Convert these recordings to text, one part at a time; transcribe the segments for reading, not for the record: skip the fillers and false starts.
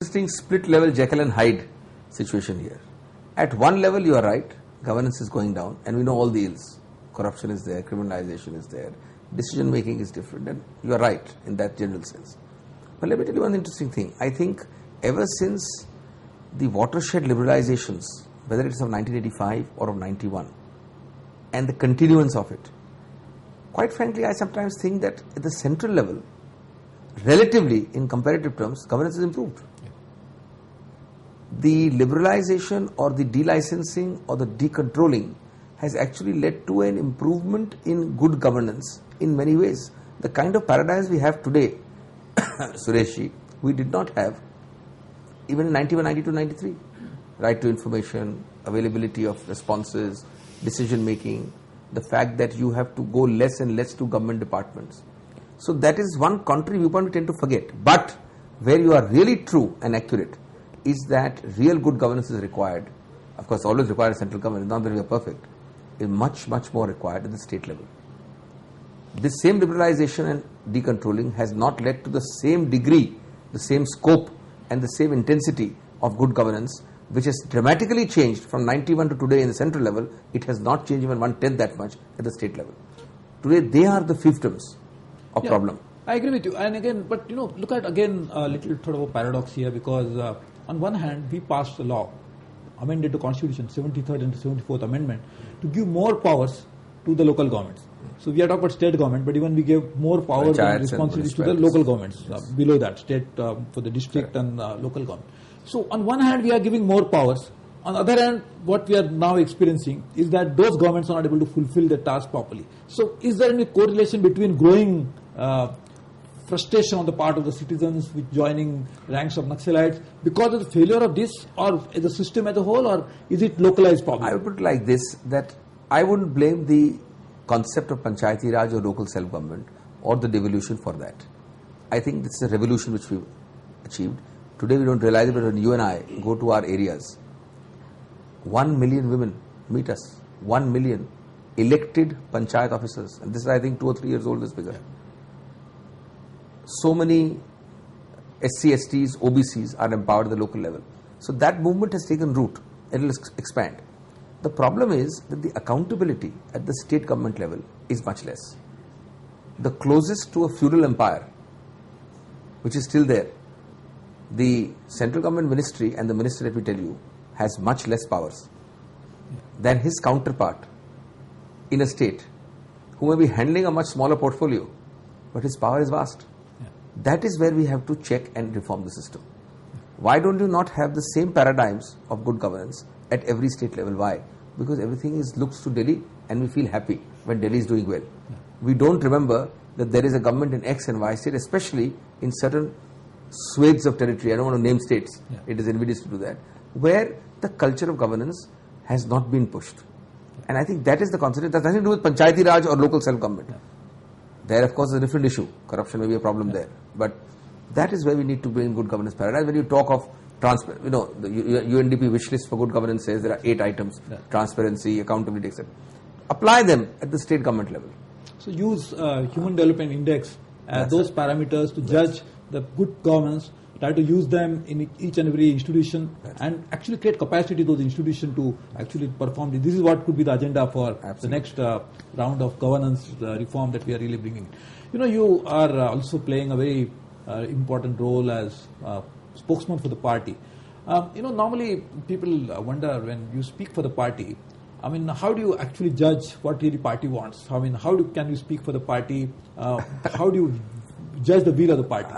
Interesting split level Jekyll and Hyde situation here. At one level you are right, governance is going down and we know all the ills. Corruption is there, criminalization is there, decision making is different, and you are right in that general sense. But let me tell you one interesting thing. I think ever since the watershed liberalizations, whether it is of 1985 or of 91, and the continuance of it, quite frankly I sometimes think that at the central level, relatively in comparative terms, governance is improved. The liberalization or the delicensing or the decontrolling has actually led to an improvement in good governance in many ways. The kind of paradigms we have today, Sureshji, we did not have even in 91, 92, 93. Right to information, availability of responses, decision making, the fact that you have to go less and less to government departments. So that is one contrary viewpoint we tend to forget. But where you are really true and accurate is that real good governance is required. Of course, always required at central government, not that we are perfect, is much, much more required at the state level. This same liberalization and decontrolling has not led to the same degree, the same scope and the same intensity of good governance, which has dramatically changed from 91 to today in the central level. It has not changed even 1/10 that much at the state level. Today they are the fiefdoms of problem. I agree with you. And again, but look at again a little sort of a paradox here, because on one hand we passed a law, amended the constitution, 73rd and 74th amendment, to give more powers to the local governments. So we are talking about state government, but even we gave more powers and responsibilities to the local governments, below that, state for the district and local government. So on one hand we are giving more powers. On the other hand, what we are now experiencing is that those governments are not able to fulfill their task properly. So is there any correlation between growing frustration on the part of the citizens with joining ranks of Naxalites because of the failure of this, or the system as a whole, or is it localized problem? I would put it like this, that I wouldn't blame the concept of Panchayati Raj or local self-government or the devolution for that. I think this is a revolution which we've achieved. Today we don't realize it, but when you and I go to our areas, 1 million women meet us, 1 million elected Panchayat officers, and this is I think 2 or 3 years old, this figure. So many SC, STs, OBCs are empowered at the local level. So that movement has taken root. It will expand. The problem is that the accountability at the state government level is much less. The closest to a feudal empire, which is still there, the central government ministry and the minister, let me tell you, has much less powers than his counterpart in a state who may be handling a much smaller portfolio, but his power is vast. That is where we have to check and reform the system. Why don't you not have the same paradigms of good governance at every state level? Why? Because everything looks to Delhi and we feel happy when Delhi is doing well. We don't remember that there is a government in X and Y state, especially in certain swathes of territory. I don't want to name states. It is invidious to do that, where the culture of governance has not been pushed. And I think that is the concept. It has nothing to do with Panchayati Raj or local self-government. There, of course, is a different issue. Corruption may be a problem there. But that is where we need to bring good governance paradigm. When you talk of transparency, the UNDP wish list for good governance says there are 8 items, transparency, accountability, etc. Apply them at the state government level. So use Human Development Index as those parameters to judge the good governance, try to use them in each and every institution, and actually create capacity to those institutions to actually perform. This is what could be the agenda for the next round of governance reform that we are really bringing. You are also playing a very important role as spokesman for the party. Normally people wonder when you speak for the party, how do you actually judge what really party wants? How can you speak for the party? How do you judge the will of the party?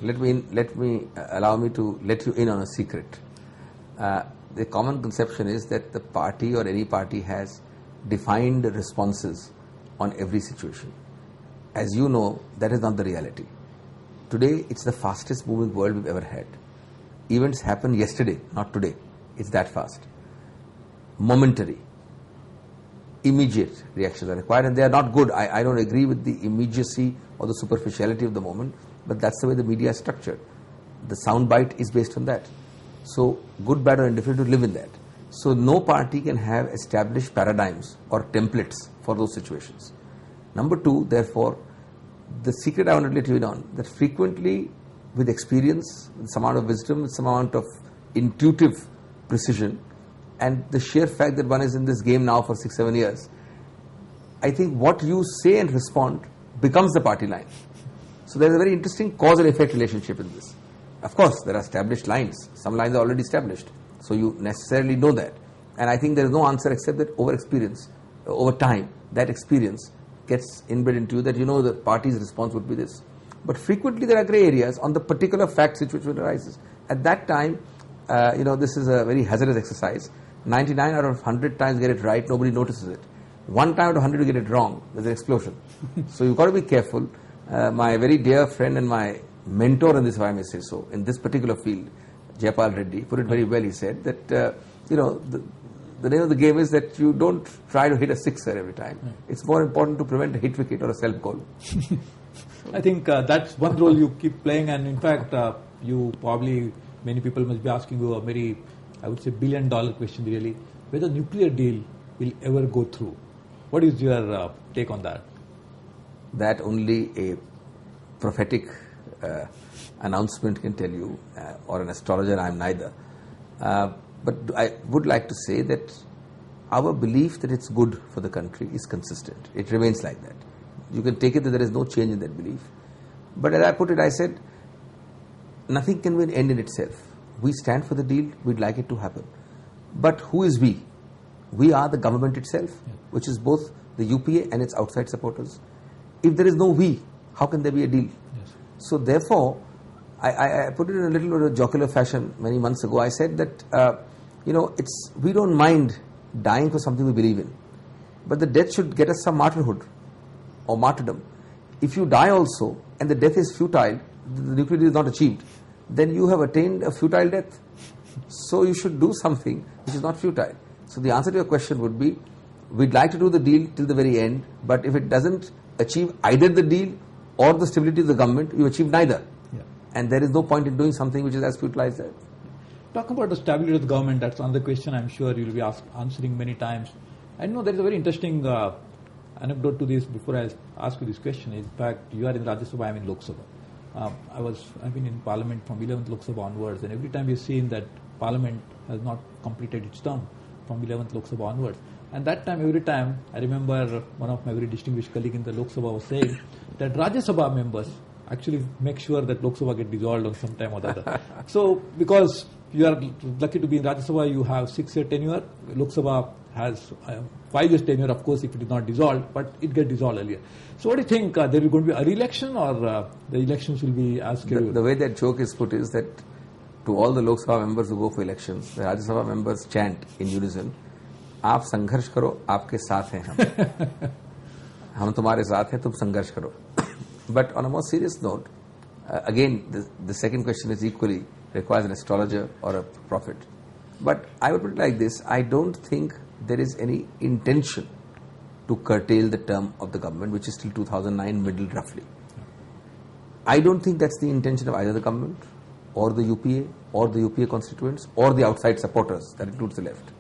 Allow me to let you in on a secret. The common conception is that the party or any party has defined responses on every situation. As you know, that is not the reality. Today, it's the fastest moving world we've ever had. Events happen yesterday, not today. It's that fast. Momentary, immediate reactions are required, and they are not good. I don't agree with the immediacy or the superficiality of the moment, but that's the way the media is structured. The soundbite is based on that. So good, bad or indifferent, to live in that. So no party can have established paradigms or templates for those situations. Number 2, therefore, the secret I want to let you in on, that frequently with experience, with some amount of wisdom, with some amount of intuitive precision, and the sheer fact that one is in this game now for 6-7 years, I think what you say and respond becomes the party line. So there is a very interesting cause and effect relationship in this. Of course, there are established lines. Some lines are already established. So you necessarily know that. And I think there is no answer except that over experience, over time, that experience gets inbred into you, that you know the party's response would be this. But frequently there are grey areas on the particular fact situation arises. At that time, this is a very hazardous exercise. 99 out of 100 times get it right, nobody notices it. 1 time out of 100 you get it wrong, there's an explosion. So you've got to be careful. My very dear friend and my mentor in this, if I may say so, in this particular field, Jayapal Reddy, put it very well. He said that, the name of the game is that you don't try to hit a sixer every time. It's more important to prevent a hit wicket or a self goal. I think that's one role you keep playing, and in fact, many people must be asking you a very, I would say, $1 billion question really, whether nuclear deal will ever go through. What is your take on that? That only a prophetic announcement can tell you, or an astrologer. I am neither. But I would like to say that our belief that it's good for the country is consistent. It remains like that. You can take it that there is no change in that belief. But as I put it, I said, nothing can be an end in itself. We stand for the deal, we'd like it to happen. But who is we? We are the government itself, which is both the UPA and its outside supporters. If there is no we, how can there be a deal? Yes. So therefore, I put it in a little bit of a jocular fashion many months ago. I said that, we don't mind dying for something we believe in. But the death should get us some martyrhood or martyrdom. If you die also and the death is futile, the nuclear deal is not achieved, then you have attained a futile death. So you should do something which is not futile. So the answer to your question would be, we'd like to do the deal till the very end, but if it doesn't achieve either the deal or the stability of the government, you achieve neither. Yeah. And there is no point in doing something which is as futile as that. Talk about the stability of the government. That's another question I'm sure you'll be answering many times. I know there is a very interesting anecdote to this before I ask you this question. In fact, you are in Rajya Sabha, I'm in Lok Sabha. I've been in Parliament from 11th Lok Sabha onwards, and every time we've seen that Parliament has not completed its term from 11th Lok Sabha onwards. And that time, every time, I remember one of my very distinguished colleagues in the Lok Sabha was saying that Rajya Sabha members actually make sure that Lok Sabha get dissolved on some time or the other. So, because you are lucky to be in Rajya Sabha, you have 6-year tenure. Lok Sabha has 5 years tenure, of course, if it is not dissolved, but it gets dissolved earlier. So what do you think? There is going to be a re-election, or the elections will be as scheduled? The way that joke is put is that to all the Lok Sabha members who go for elections, the Rajya Sabha members chant in unison, आप संघर्ष करो, आपके साथ हैं हम तुम्हारे साथ हैं, तुम संघर्ष करो. But on a more serious note, again, the second question is equally requires an astrologer or a prophet. But I would put it like this: I don't think there is any intention to curtail the term of the government, which is till 2009 middle roughly. I don't think that's the intention of either the government or the UPA or the UPA constituents or the outside supporters, that includes the left.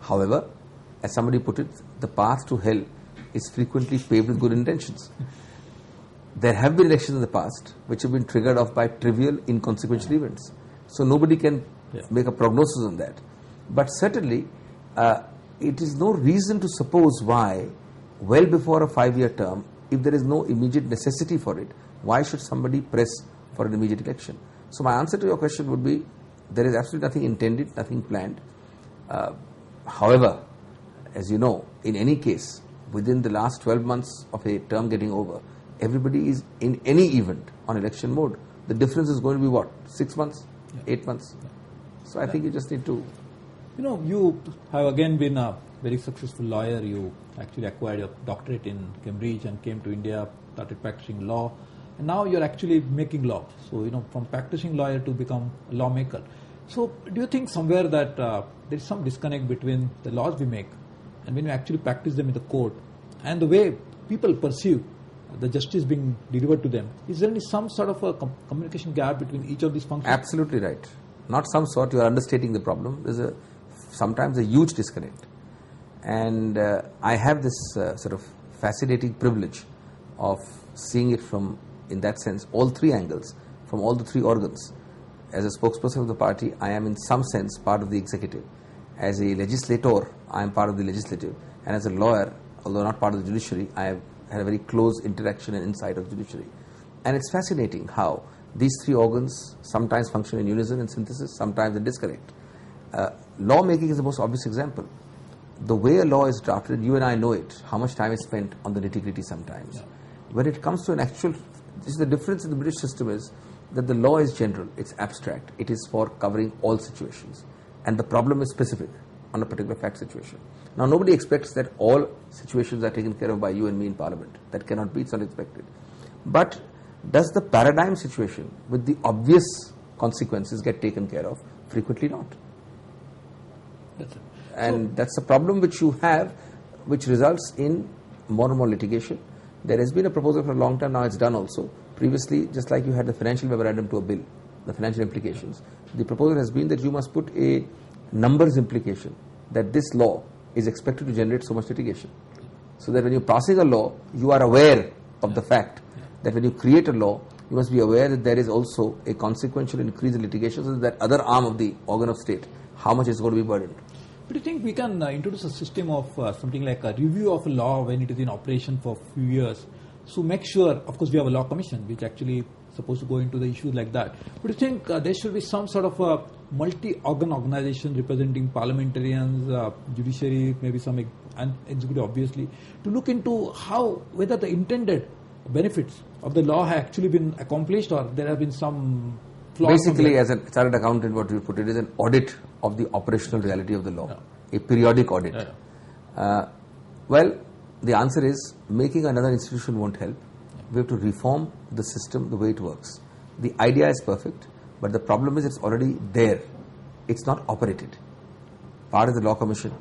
However, as somebody put it, the path to hell is frequently paved with good intentions. There have been elections in the past which have been triggered off by trivial, inconsequential events. So nobody can make a prognosis on that. But certainly, it is no reason to suppose why, well before a 5-year term, if there is no immediate necessity for it, why should somebody press for an immediate election? So my answer to your question would be, there is absolutely nothing intended, nothing planned. However, as you know, in any case, within the last 12 months of a term getting over, everybody is in any event on election mode. The difference is going to be what? 6 months? 8 months? So I think you just need to... You have again been a very successful lawyer. You actually acquired a doctorate in Cambridge and came to India, started practicing law. And now you're actually making law. So, from practicing lawyer to become a lawmaker. So, do you think somewhere that there is some disconnect between the laws we make and when we actually practice them in the court and the way people perceive the justice being delivered to them? Is there some sort of a communication gap between each of these functions? Absolutely right. Not some sort, you are understating the problem. There's sometimes a huge disconnect. And I have this sort of fascinating privilege of seeing it from, in that sense, all three angles. from all the three organs. As a spokesperson of the party, I am in some sense part of the executive. As a legislator, I am part of the legislative. And as a lawyer, although not part of the judiciary, I have had a very close interaction and insight of the judiciary. And it's fascinating how these three organs sometimes function in unison and synthesis, sometimes in disconnect. Lawmaking is the most obvious example. The way a law is drafted, you and I know it, how much time is spent on the nitty-gritty sometimes. Yeah. When it comes to an actual, this is the difference in the British system is that the law is general, it's abstract, it is for covering all situations. And the problem is specific on a particular fact situation. Now, nobody expects that all situations are taken care of by you and me in Parliament. That cannot be, it's not expected. But does the paradigm situation with the obvious consequences get taken care of? Frequently not. That's it. And that's a problem which you have, which results in more and more litigation. There has been a proposal for a long time, now it's done also. Previously, just like you had the financial memorandum to a bill, the financial implications, the proposal has been that you must put a numbers implication that this law is expected to generate so much litigation. So that when you're passing a law, you are aware of the fact that when you create a law, you must be aware that there is also a consequential increase in litigation, so that other arm of the organ of state, how much is going to be burdened. But do you think we can introduce a system of something like a review of a law when it is in operation for a few years? So make sure, of course, we have a law commission which actually supposed to go into the issues like that. But do you think there should be some sort of a multi-organ organization representing parliamentarians, judiciary, maybe some and executive, obviously, to look into how, whether the intended benefits of the law have actually been accomplished or there have been some flaws? Basically, as a chartered accountant, what you put it is an audit of the operational reality of the law, a periodic audit. Well, the answer is making another institution won't help. We have to reform the system the way it works. The idea is perfect, but the problem is it's already there. It's not operated. Part of the law commission.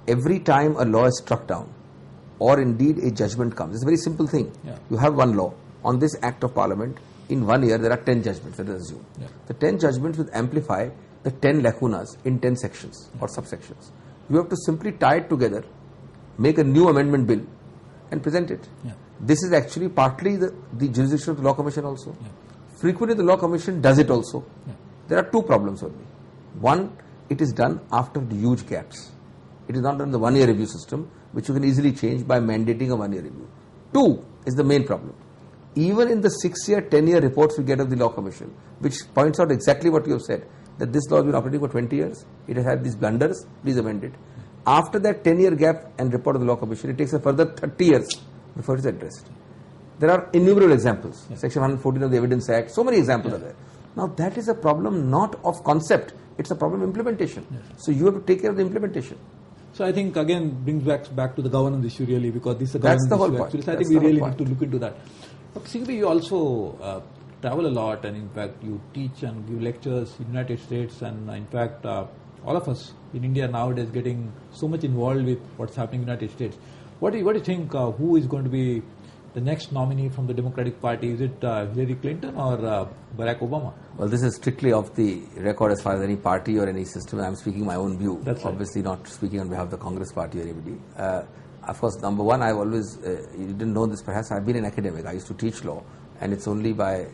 Every time a law is struck down, or indeed a judgment comes, it's a very simple thing. You have one law. On this act of parliament, in 1 year, there are 10 judgments, let us assume. The 10 judgments will amplify the 10 lacunas in 10 sections or subsections. You have to simply tie it together, make a new amendment bill and present it. This is actually partly the jurisdiction of the law commission also. Frequently the law commission does it also. There are two problems only. One, it is done after huge gaps. It is not done in the 1 year review system, which you can easily change by mandating a 1 year review. Two is the main problem. Even in the 6 year, 10 year reports we get of the law commission, which points out exactly what you have said, that this law has been operating for 20 years, it has had these blunders, please amend it. After that 10 year gap and report of the law commission, it takes a further 30 years before it is addressed. There are innumerable examples. Section 114 of the Evidence Act, so many examples are there. Now that is a problem not of concept, it's a problem of implementation. So you have to take care of the implementation. So I think again brings back to the governance issue really, because this is a governance That's the whole issue point. actually. So I think we really need to look into that. But Singhvi, you also travel a lot, and in fact you teach and give lectures in the United States, and in fact all of us in India nowadays getting so much involved with what's happening in the United States. What do you think, who is going to be the next nominee from the Democratic Party? Is it Hillary Clinton or Barack Obama? Well, this is strictly off the record as far as any party or any system. I'm speaking my own view. That's obviously right. Not speaking on behalf of the Congress Party or anybody. Of course, number one, I've always, you didn't know this perhaps, I've been an academic. I used to teach law, and it's only by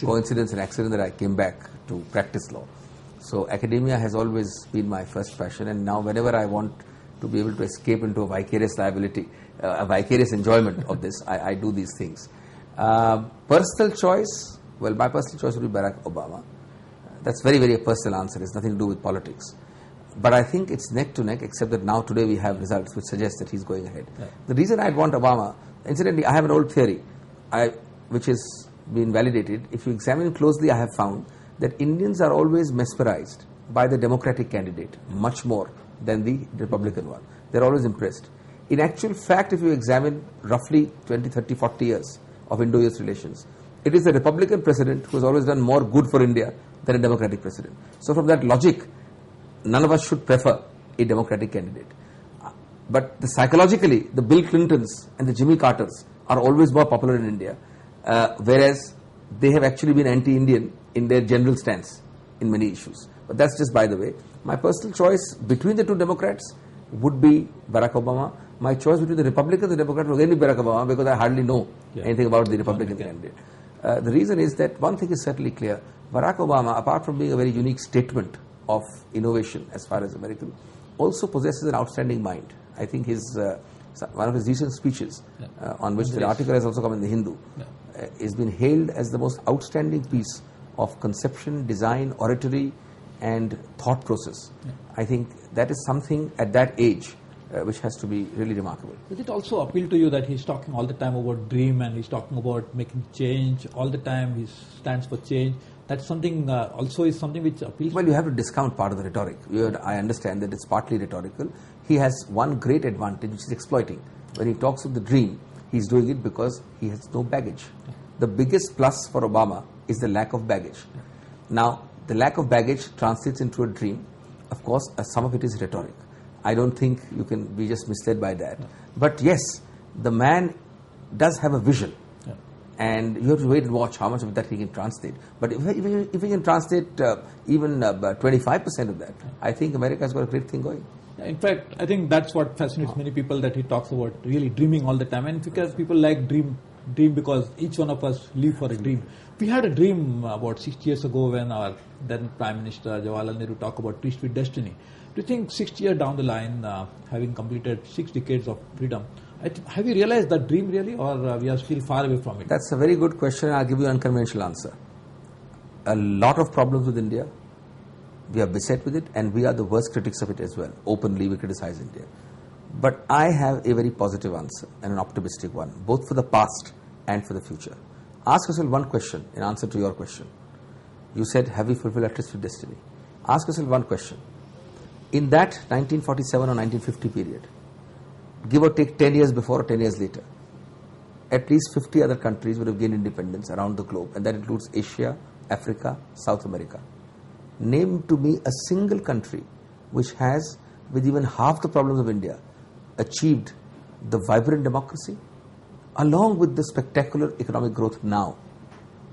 coincidence and accident that I came back to practice law. So academia has always been my first passion, and now whenever I want to be able to escape into a vicarious liability, a vicarious enjoyment of this, I do these things. Personal choice, well, my personal choice would be Barack Obama. That's very, very a personal answer. It's nothing to do with politics. But I think it's neck to neck, except that now today we have results which suggest that he's going ahead. Yeah. The reason I'd want Obama, incidentally, I have an old theory, which has been validated. If you examine closely, I have found that Indians are always mesmerized by the Democratic candidate much more than the Republican one. They're always impressed. In actual fact, if you examine roughly 20, 30, 40 years of Indo-US relations, it is the Republican president who has always done more good for India than a Democratic president. So from that logic, none of us should prefer a Democratic candidate. But psychologically, the Bill Clintons and the Jimmy Carters are always more popular in India, whereas they have actually been anti-Indian in their general stance in many issues. But that's just by the way. My personal choice between the two Democrats would be Barack Obama. My choice between the Republicans and the Democrats would again be Barack Obama, because I hardly know anything about the Republican candidate. The reason is that one thing is certainly clear. Barack Obama, apart from being a very unique statement of innovation as far as American, also possesses an outstanding mind. I think one of his recent speeches, on which the article has also come in the Hindu, has been hailed as the most outstanding piece of conception, design, oratory, and thought process. I think that is something at that age which has to be really remarkable. Does it also appeal to you that he's talking all the time about dream and he's talking about making change all the time? He stands for change. That's something also is something which appeals. Well, you have to discount part of the rhetoric. I understand that it's partly rhetorical. He has one great advantage, which is exploiting. When he talks of the dream, he's doing it because he has no baggage. The biggest plus for Obama is the lack of baggage. Now, the lack of baggage translates into a dream. Of course, some of it is rhetoric. I don't think you can be just misled by that. But yes, the man does have a vision. And you have to wait and watch how much of that he can translate. But if he can translate even 25% of that, I think America has got a great thing going. In fact, I think that's what fascinates many people, that he talks about really dreaming all the time. And because people like dream because each one of us live for a dream. We had a dream about 60 years ago when our then Prime Minister Jawaharlal Nehru talked about Trees with Destiny. Do you think 60 years down the line, having completed 6 decades of freedom, have you realized that dream really, or we are still far away from it? That's a very good question. I'll give you an unconventional answer. A lot of problems with India. We are beset with it, and we are the worst critics of it as well. Openly, we criticize India. But I have a very positive answer and an optimistic one, both for the past and for the future. Ask yourself one question in answer to your question. You said, have we fulfilled our Trees with Destiny? Ask yourself one question. In that 1947 or 1950 period, give or take 10 years before or 10 years later, at least 50 other countries would have gained independence around the globe, and that includes Asia, Africa, South America. Name to me a single country which has, with even half the problems of India, achieved the vibrant democracy along with the spectacular economic growth now.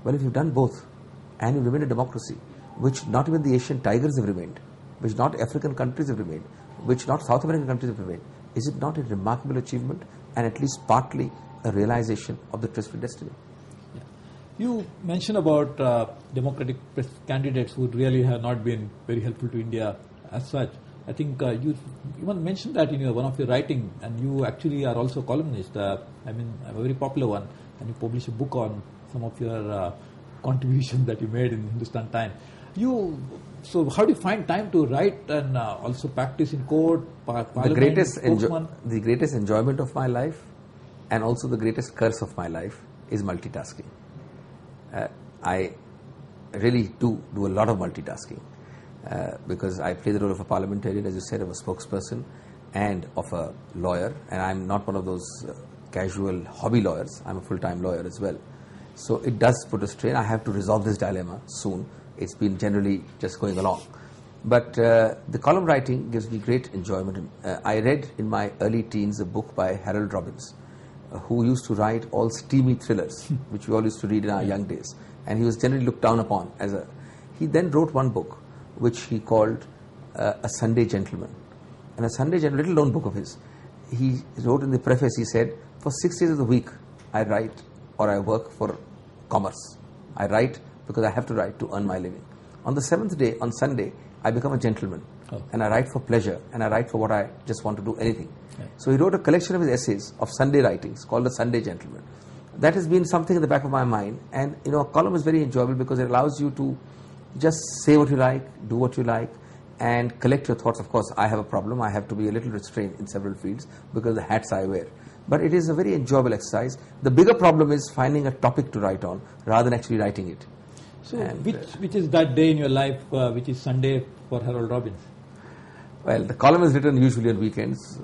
Well, if you've done both and you've remained a democracy, which not even the Asian tigers have remained, which not African countries have remained, which not South American countries have remained, is it not a remarkable achievement and at least partly a realization of the Trees with Destiny? You mentioned about democratic candidates who really have not been very helpful to India as such. I think you even mentioned that in one of your writing, and you actually are also a columnist. A very popular one, and you publish a book on some of your contributions that you made in Hindustan Times. So how do you find time to write and also practice in court, parliament, the greatest enjoyment of my life and also the greatest curse of my life is multitasking. I really do a lot of multitasking because I play the role of a parliamentarian, as you said, of a spokesperson and of a lawyer, and I'm not one of those casual hobby lawyers. I'm a full-time lawyer as well. So it does put a strain. I have to resolve this dilemma soon. It's been generally just going along. But the column writing gives me great enjoyment. I read in my early teens a book by Harold Robbins, who used to write all steamy thrillers, which we all used to read in our young days. And he was generally looked down upon as a... He then wrote one book, which he called A Sunday Gentleman. And A Sunday Gentleman, little known book of his, he wrote in the preface, he said, for 6 days of the week, I write or I work for commerce. I write because I have to write to earn my living. On the 7th day, on Sunday, I become a gentleman. And I write for pleasure, and I write for what I just want to do, anything. So he wrote a collection of his essays of Sunday writings called The Sunday Gentleman. That has been something in the back of my mind, and a column is very enjoyable because it allows you to just say what you like, do what you like, and collect your thoughts. Of course, I have a problem. I have to be a little restrained in several fields because of the hats I wear. But it is a very enjoyable exercise. The bigger problem is finding a topic to write on rather than actually writing it. So which is that day in your life which is Sunday for Harold Robbins? Well, the column is written usually on weekends.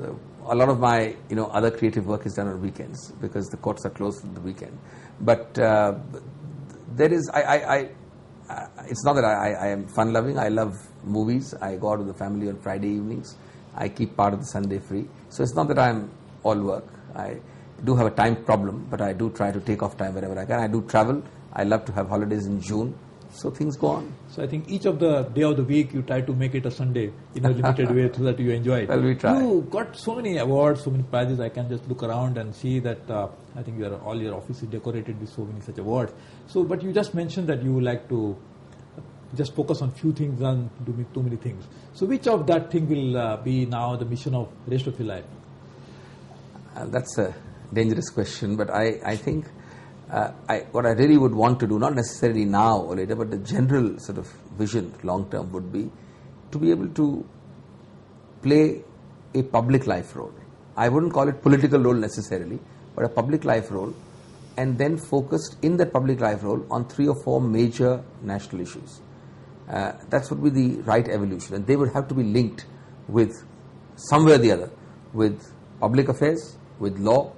A lot of my other creative work is done on weekends because the courts are closed on the weekend. But there is it's not that I am fun loving. I love movies. I go out with the family on Friday evenings. I keep part of the Sunday free. So it's not that I'm all work. I do have a time problem, but I do try to take off time wherever I can. I do travel. I love to have holidays in June. So things go on. So I think each of the day of the week you try to make it a Sunday in a limited way so that you enjoy it. Well, we try. You got so many awards, so many prizes. I can just look around and see that I think all your office is decorated with so many such awards. So, but you just mentioned that you like to just focus on few things and do too many things. So which of that thing will be now the mission of rest of your life? That's a dangerous question, but I think what I really would want to do, not necessarily now or later, but the general sort of vision long term would be to be able to play a public life role. I wouldn't call it political role necessarily, but a public life role, and then focused in that public life role on 3 or 4 major national issues. That would be the right evolution, and they would have to be linked with somewhere or the other with public affairs, with law,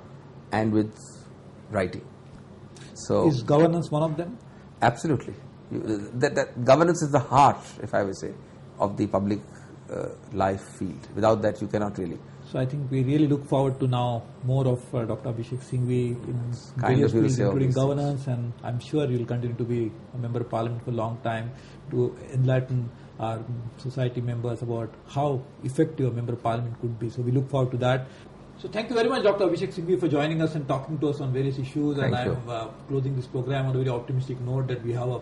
and with writing. So is governance one of them? Absolutely. That governance is the heart, if I would say, of the public life field. Without that, you cannot really. So I think we really look forward to now more of Dr. Abhishek Singhvi in Kind various of you to fields, say all including these governance, and I'm sure you'll continue to be a member of parliament for a long time to enlighten our society members about how effective a member of parliament could be. So we look forward to that. So thank you very much, Dr. Abhishek Singhvi, for joining us and talking to us on various issues. Thank you. I'm closing this program on a very optimistic note that we have a